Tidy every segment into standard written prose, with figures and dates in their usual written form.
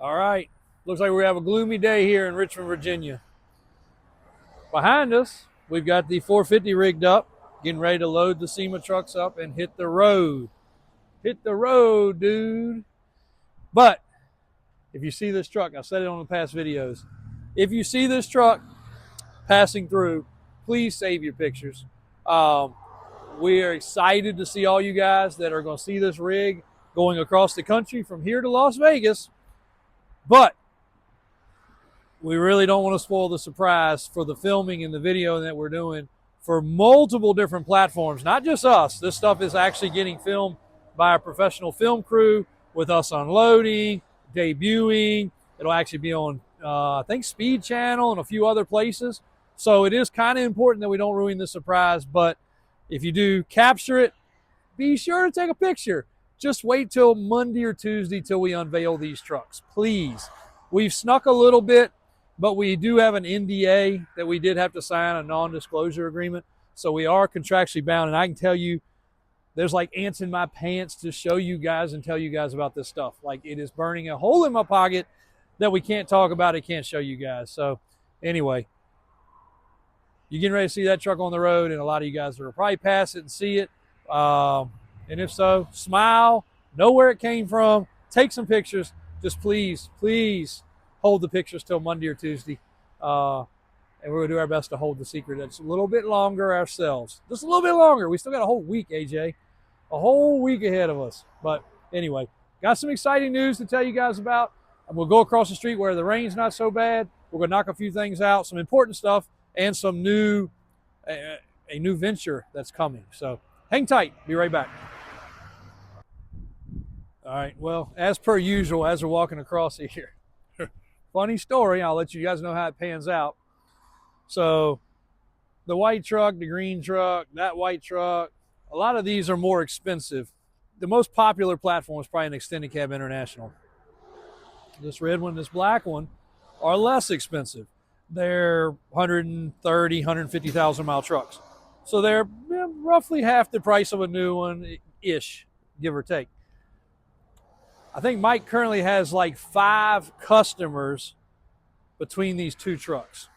All right, looks like we have a gloomy day here in Richmond, Virginia. Behind us, we've got the 450 rigged up, getting ready to load the SEMA trucks up and hit the road. Hit the road, dude. But if you see this truck, I've said it on the past videos, if you see this truck passing through, please save your pictures. We are excited to see all you guys that are going to see this rig going across the country from here to Las Vegas. But we really don't want to spoil the surprise for the filming and the video that we're doing for multiple different platforms, not just us. This stuff is actually getting filmed by a professional film crew with us unloading, debuting. It'll actually be on, I think, Speed Channel and a few other places. So it is kind of important that we don't ruin the surprise. But if you do capture it, be sure to take a picture. Just wait till Monday or Tuesday till we unveil these trucks, please. We've snuck a little bit, but we do have an NDA that we did have to sign, a non-disclosure agreement. So we are contractually bound, and I can tell you there's like ants in my pants to show you guys and tell you guys about this stuff. Like, it is burning a hole in my pocket that we can't talk about, it can't show you guys. So anyway, you're getting ready to see that truck on the road, and a lot of you guys will probably pass it and see it. And if so, smile, know where it came from, take some pictures. Just please, please hold the pictures till Monday or Tuesday. And we're going to do our best to hold the secret. It's a little bit longer ourselves. Just a little bit longer. We still got a whole week, AJ. A whole week ahead of us. But anyway, got some exciting news to tell you guys about. And we'll go across the street where the rain's not so bad. We're going to knock a few things out, some important stuff, and some new, a new venture that's coming. So hang tight. Be right back. All right, well, as per usual, as we're walking across here, funny story, I'll let you guys know how it pans out. So the white truck, the green truck, that white truck, a lot of these are more expensive. The most popular platform is probably an extended cab international. This red one, this black one are less expensive. They're 130, 150,000 mile trucks. So they're roughly half the price of a new one-ish, give or take. I think Mike currently has like 5 customers between these 2 trucks.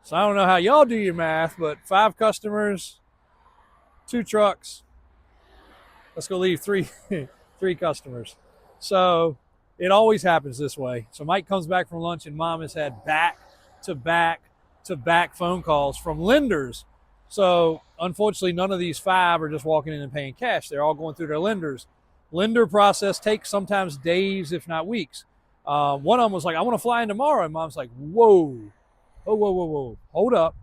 So I don't know how y'all do your math, but 5 customers, 2 trucks. Let's go leave 3 customers. So it always happens this way. So Mike comes back from lunch, and Mom has had back-to-back phone calls from lenders. So unfortunately, none of these 5 are just walking in and paying cash. They're all going through their lenders. Lender process takes sometimes days, if not weeks. One of them was like, I want to fly in tomorrow. And Mom's like, whoa, hold up.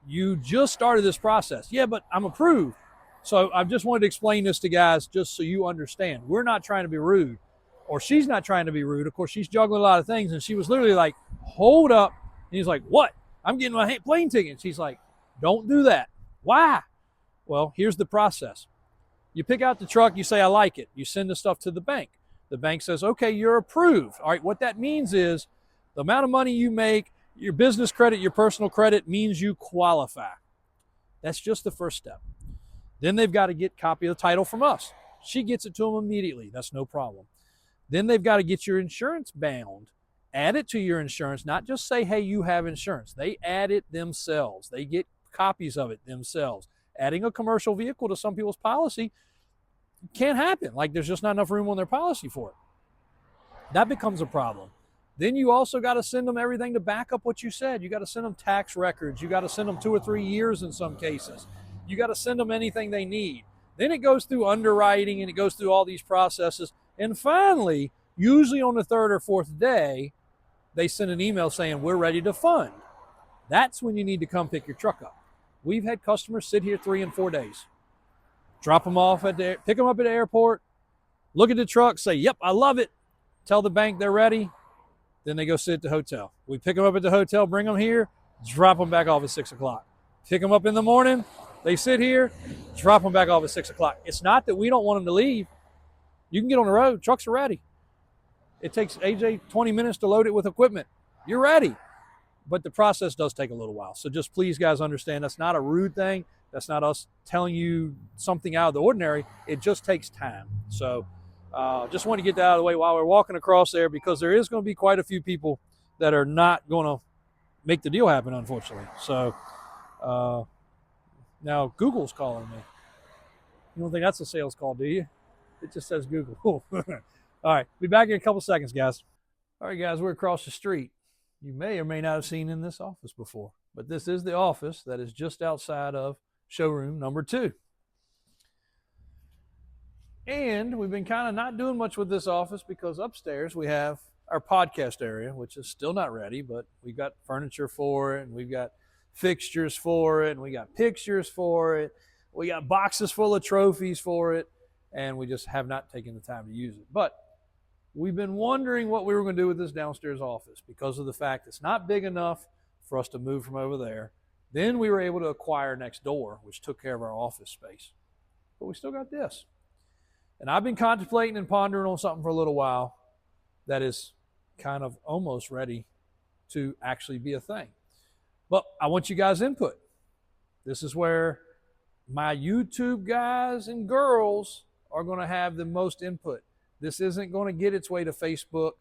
You just started this process. Yeah, but I'm approved. So I just wanted to explain this to guys just so you understand. We're not trying to be rude, or she's not trying to be rude. Of course, she's juggling a lot of things, and she was literally like, hold up. And he's like, what? I'm getting my plane ticket. She's like, don't do that. Why? Well, here's the process. You pick out the truck, you say, I like it. You send the stuff to the bank. The bank says, okay, you're approved. All right, what that means is the amount of money you make, your business credit, your personal credit means you qualify. That's just the first step. Then they've got to get a copy of the title from us. She gets it to them immediately. That's no problem. Then they've got to get your insurance bound. Add it to your insurance, not just say, hey, you have insurance. They add it themselves. They get copies of it themselves. Adding a commercial vehicle to some people's policy can't happen. Like, there's just not enough room on their policy for it. That becomes a problem. Then you also got to send them everything to back up what you said. You got to send them tax records. You got to send them 2 or 3 years in some cases. You got to send them anything they need. Then it goes through underwriting, and it goes through all these processes. And finally, usually on the 3rd or 4th day, they send an email saying, we're ready to fund. That's when you need to come pick your truck up. We've had customers sit here 3 and 4 days. Drop them off pick them up at the airport, look at the truck, say, yep, I love it. Tell the bank they're ready. Then they go sit at the hotel. We pick them up at the hotel, bring them here, drop them back off at 6 o'clock. Pick them up in the morning, they sit here, drop them back off at 6 o'clock. It's not that we don't want them to leave. You can get on the road, trucks are ready. It takes AJ 20 minutes to load it with equipment. You're ready. But the process does take a little while. So just please, guys, understand that's not a rude thing. That's not us telling you something out of the ordinary. It just takes time. So Just want to get that out of the way while we're walking across there, because there is going to be quite a few people that are not going to make the deal happen, unfortunately. So now Google's calling me. You don't think that's a sales call, do you? It just says Google. Cool. All right, be back in a couple seconds, guys. All right, guys, we're across the street. You may or may not have seen in this office before, but this is the office that is just outside of showroom number 2. And we've been kind of not doing much with this office because upstairs we have our podcast area, which is still not ready, but we've got furniture for it, and we've got fixtures for it, and we got pictures for it. We got boxes full of trophies for it, and we just have not taken the time to use it. But we've been wondering what we were going to do with this downstairs office because of the fact it's not big enough for us to move from over there. Then we were able to acquire next door, which took care of our office space. But we still got this. And I've been contemplating and pondering on something for a little while that is kind of almost ready to actually be a thing. But I want you guys' input. This is where my YouTube guys and girls are going to have the most input. This isn't going to get its way to Facebook,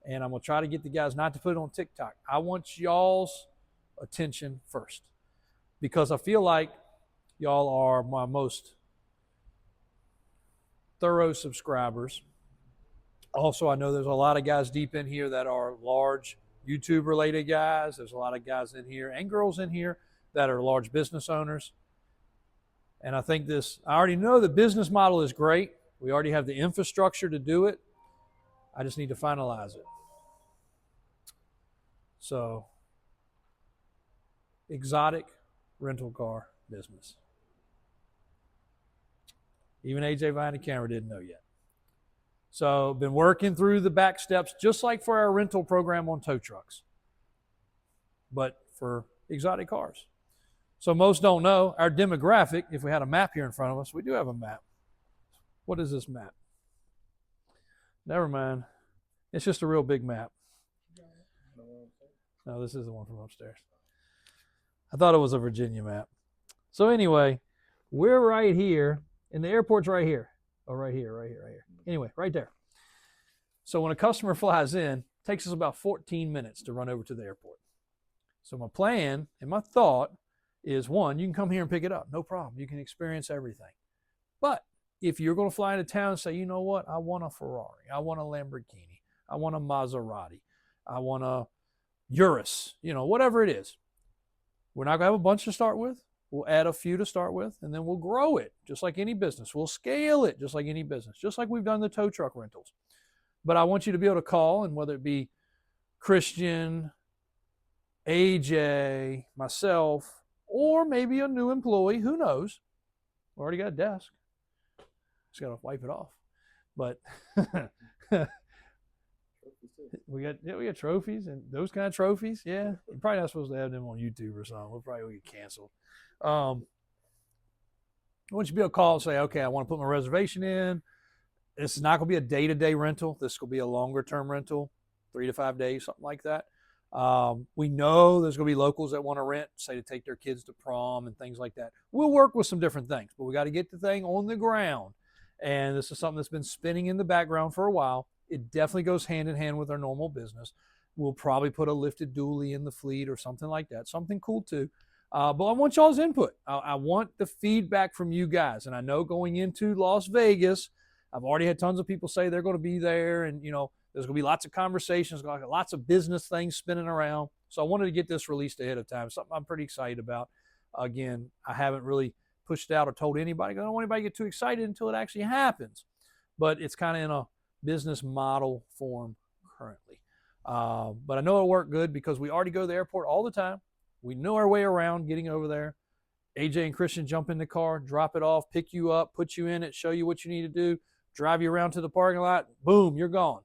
and I'm going to try to get the guys not to put it on TikTok. I want y'all's attention first, because I feel like y'all are my most thorough subscribers. Also, I know there's a lot of guys deep in here that are large YouTube related guys. There's a lot of guys in here and girls in here that are large business owners. And I think I already know the business model is great. We already have the infrastructure to do it. I just need to finalize it. So, exotic rental car business. Even AJ behind the camera didn't know yet. So, been working through the back steps, just like for our rental program on tow trucks, but for exotic cars. So most don't know our demographic. If we had a map here in front of us, we do have a map. What is this map? Never mind. It's just a real big map. No, this is the one from upstairs. I thought it was a Virginia map. So anyway, we're right here, and the airport's right here. Oh, right here. Anyway, right there. So when a customer flies in, it takes us about 14 minutes to run over to the airport. So my plan and my thought is, one, you can come here and pick it up. No problem. You can experience everything. But if you're going to fly into town and say, you know what, I want a Ferrari, I want a Lamborghini, I want a Maserati, I want a Urus, whatever it is. We're not going to have a bunch to start with. We'll add a few to start with, and then we'll grow it just like any business. We'll scale it just like any business, just like we've done the tow truck rentals. But I want you to be able to call, and whether it be Christian, AJ, myself, or maybe a new employee, who knows? We already got a desk. Just got to wipe it off. But we got trophies and those kind of trophies. Yeah, you're probably not supposed to have them on YouTube or something. We'll probably get canceled. I want you to be able to call and say, okay, I want to put my reservation in. This is not going to be a day-to-day rental. This will be a longer-term rental, 3 to 5 days, something like that. We know there's going to be locals that want to rent, say to take their kids to prom and things like that. We'll work with some different things, but we got to get the thing on the ground. And this is something that's been spinning in the background for a while. It definitely goes hand in hand with our normal business. We'll probably put a lifted dually in the fleet or something like that. Something cool too. But I want y'all's input. I want the feedback from you guys. And I know going into Las Vegas, I've already had tons of people say they're going to be there, and there's going to be lots of conversations, lots of business things spinning around. So I wanted to get this released ahead of time. Something I'm pretty excited about. Again, I haven't really pushed out or told anybody. I don't want anybody to get too excited until it actually happens. But it's kind of in a business model form currently. But I know it'll work good because we already go to the airport all the time. We know our way around getting over there. AJ and Christian jump in the car, drop it off, pick you up, put you in it, show you what you need to do, drive you around to the parking lot, boom, you're gone.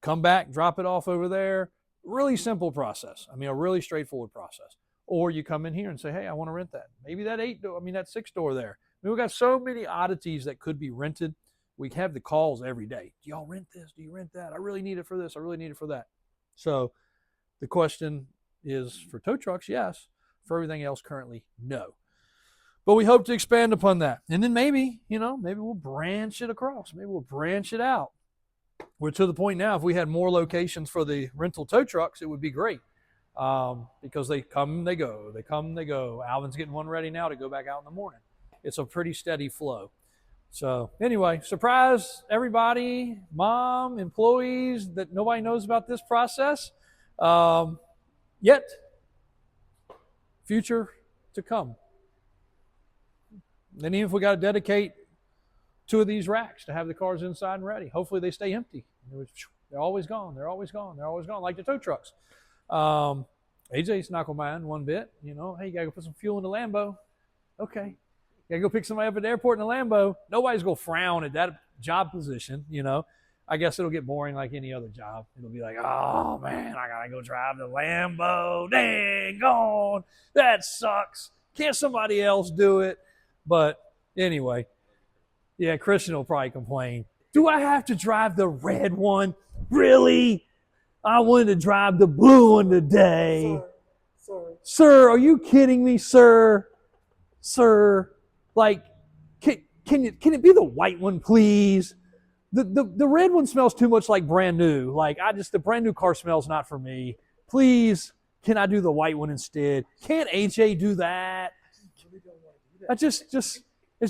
Come back, drop it off over there. Really simple process. I mean, a really straightforward process. Or you come in here and say, hey, I want to rent that. Maybe that 6 door there. I mean, we've got so many oddities that could be rented. We have the calls every day. Do y'all rent this? Do you rent that? I really need it for this. I really need it for that. So the question is, for tow trucks, yes. For everything else, currently, no. But we hope to expand upon that. And then maybe, you know, maybe we'll branch it across. Maybe we'll branch it out. We're to the point now, if we had more locations for the rental tow trucks, it would be great. Because they come, they go. They come, they go. Alvin's getting one ready now to go back out in the morning. It's a pretty steady flow. So anyway, surprise everybody, mom, employees, that nobody knows about this process. Yet, future to come. And even if we got to dedicate 2 of these racks to have the cars inside and ready, hopefully they stay empty. They're always gone. They're always gone. They're always gone, like the tow trucks. AJ's not gonna mind one bit. You know, hey, you gotta go put some fuel in the Lambo. Okay, you gotta go pick somebody up at the airport in the Lambo. Nobody's gonna frown at that job position. You know, I guess it'll get boring like any other job. It'll be like, oh man, I gotta go drive the Lambo. Dang gone, that sucks. Can't somebody else do it? But anyway, yeah, Christian will probably complain. Do I have to drive the red one? Really? I wanted to drive the blue one today. Sir, are you kidding me, sir? Sir, like, can it be the white one, please? The red one smells too much like brand new. Like, the brand new car smells not for me. Please, can I do the white one instead? Can't AJ do that? It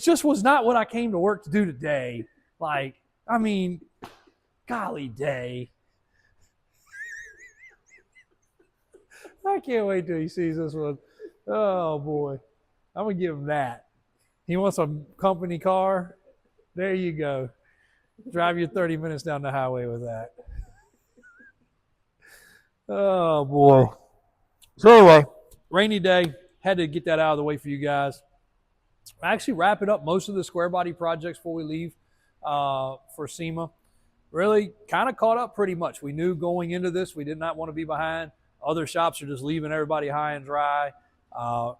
just was not what I came to work to do today. Like, I mean, golly day. I can't wait till he sees this one. Oh boy, I'm gonna give him that. He wants a company car. There you go. Drive you 30 minutes down the highway with that. Oh boy. So anyway, rainy day. Had to get that out of the way for you guys. Actually wrapping up most of the Squarebody projects before we leave for SEMA. Really kind of caught up pretty much. We knew going into this we did not want to be behind. Other shops are just leaving everybody high and dry.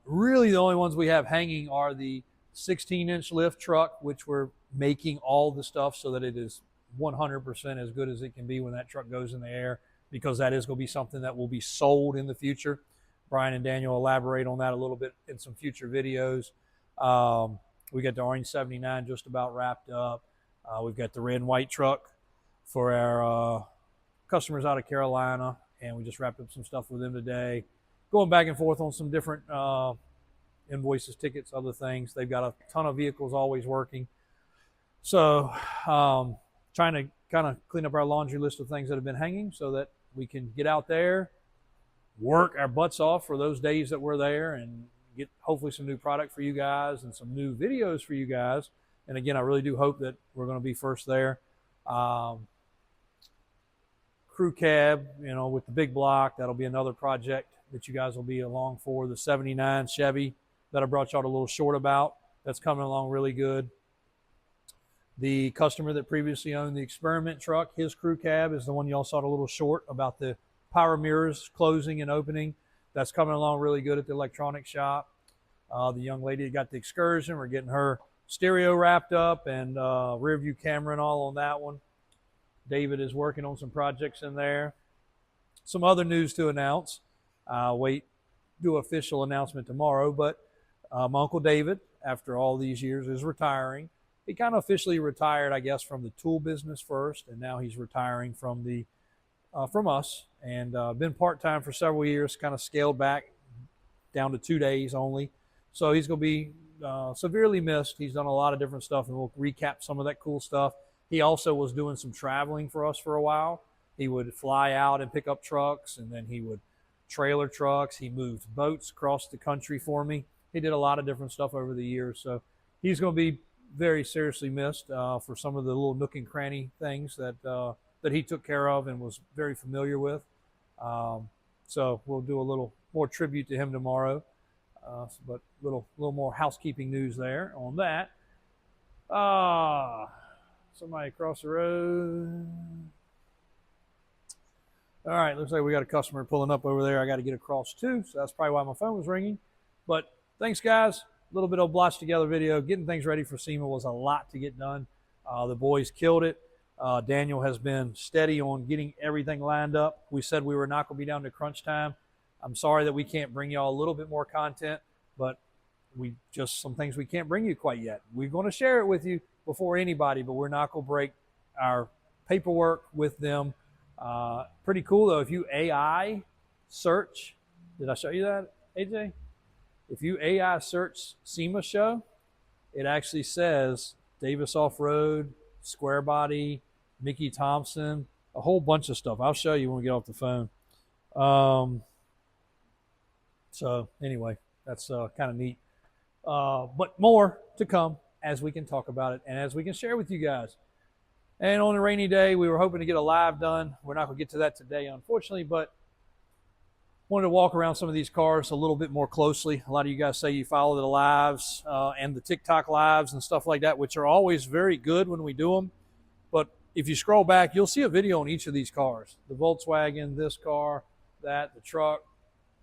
Really the only ones we have hanging are the 16-inch lift truck, which we're making all the stuff so that it is 100% as good as it can be when that truck goes in the air, because that is going to be something that will be sold in the future. Brian and Daniel elaborate on that a little bit in some future videos. We got the Orange 79 just about wrapped up. We've got the red and white truck for our customers out of Carolina, and we just wrapped up some stuff with them today. Going back and forth on some different invoices, tickets, other things. They've got a ton of vehicles always working. So trying to kind of clean up our laundry list of things that have been hanging so that we can get out there, work our butts off for those days that we're there, and get hopefully some new product for you guys and some new videos for you guys. And again, I really do hope that we're going to be first there. Crew cab, you know, with the big block, that'll be another project that you guys will be along for. The 79 Chevy that I brought y'all a little short about, that's coming along really good. The customer that previously owned the Experiment truck, his crew cab is the one y'all saw a little short about the power mirrors closing and opening. That's coming along really good at the electronics shop. The young lady that got the Excursion, we're getting her stereo wrapped up and rear view camera and all on that one. David is working on some projects in there. Some other news to announce. Do official announcement tomorrow, but my Uncle David, after all these years, is retiring. He kind of officially retired, I guess, from the tool business first, and now he's retiring from the from us, and been part-time for several years, kind of scaled back down to 2 days only. So he's going to be severely missed. He's done a lot of different stuff, and we'll recap some of that cool stuff. He also was doing some traveling for us for a while. He would fly out and pick up trucks, and then he would trailer trucks. He moved boats across the country for me. He did a lot of different stuff over the years. So he's going to be very seriously missed for some of the little nook and cranny things that that he took care of and was very familiar with. So we'll do a little more tribute to him tomorrow. But little more housekeeping news there on that. Somebody across the road. All right, looks like we got a customer pulling up over there. I got to get across too, so that's probably why my phone was ringing. But thanks, guys. A little bit of a blotched together video. Getting things ready for SEMA was a lot to get done. The boys killed it. Daniel has been steady on getting everything lined up. We said we were not going to be down to crunch time. I'm sorry that we can't bring y'all a little bit more content, but some things we can't bring you quite yet. We're going to share it with you before anybody, but we're not going to break our paperwork with them. Pretty cool though. If you AI search, did I show you that, AJ? If you AI search SEMA show, it actually says Davis Offroad, Squarebody, Mickey Thompson, a whole bunch of stuff. I'll show you when we get off the phone. So anyway, that's kind of neat. But more to come as we can talk about it and as we can share with you guys. And on a rainy day, we were hoping to get a live done. We're not going to get to that today, unfortunately, but wanted to walk around some of these cars a little bit more closely. A lot of you guys say you follow the lives and the TikTok lives and stuff like that, which are always very good when we do them. But if you scroll back, you'll see a video on each of these cars. The Volkswagen, this car, that, the truck,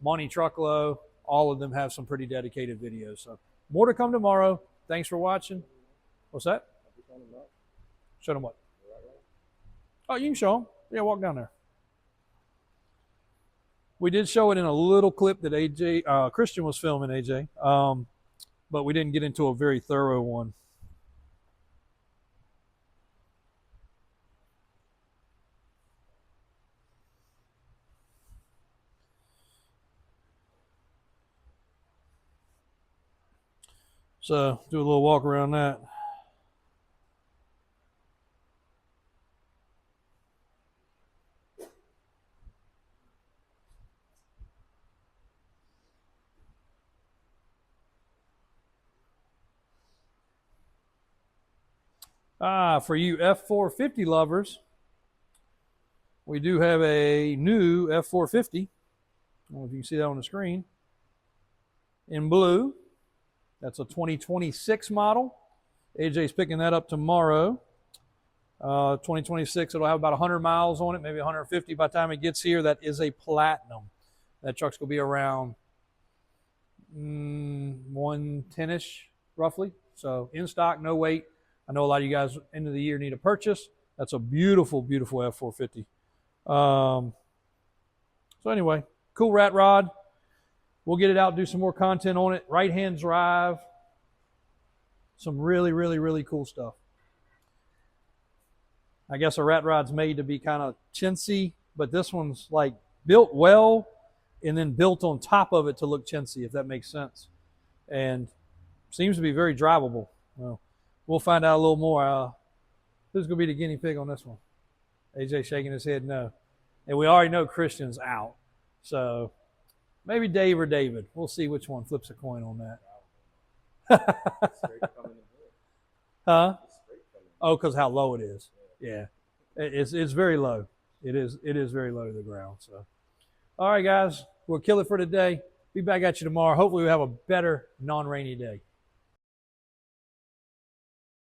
Monte Truckload, all of them have some pretty dedicated videos. So more to come tomorrow. Thanks for watching. What's that? Show them what? Oh, you can show them. Yeah, walk down there. We did show it in a little clip that AJ, Christian was filming, AJ, but we didn't get into a very thorough one. So do a little walk around that. For you F450 lovers, we do have a new F450. I don't know if you can see that on the screen. In blue. That's a 2026 model. AJ's picking that up tomorrow. 2026, it'll have about 100 miles on it, maybe 150 by the time it gets here. That is a platinum. That truck's going to be around 110-ish, roughly. So in stock, no wait. I know a lot of you guys end of the year need a purchase. That's a beautiful, beautiful F450. So anyway, cool rat rod. We'll get it out, do some more content on it. Right-hand drive. Some really, really, really cool stuff. I guess a rat rod's made to be kind of chintzy, but this one's like built well and then built on top of it to look chintzy, if that makes sense. And seems to be very drivable. Well, we'll find out a little more. Who's going to be the guinea pig on this one? AJ shaking his head no. And we already know Christian's out. So maybe Dave or David. We'll see which one flips a coin on that. Huh? Oh, because how low it is. Yeah. It's very low. It is very low to the ground. So, all right, guys. We'll kill it for today. Be back at you tomorrow. Hopefully we have a better non-rainy day.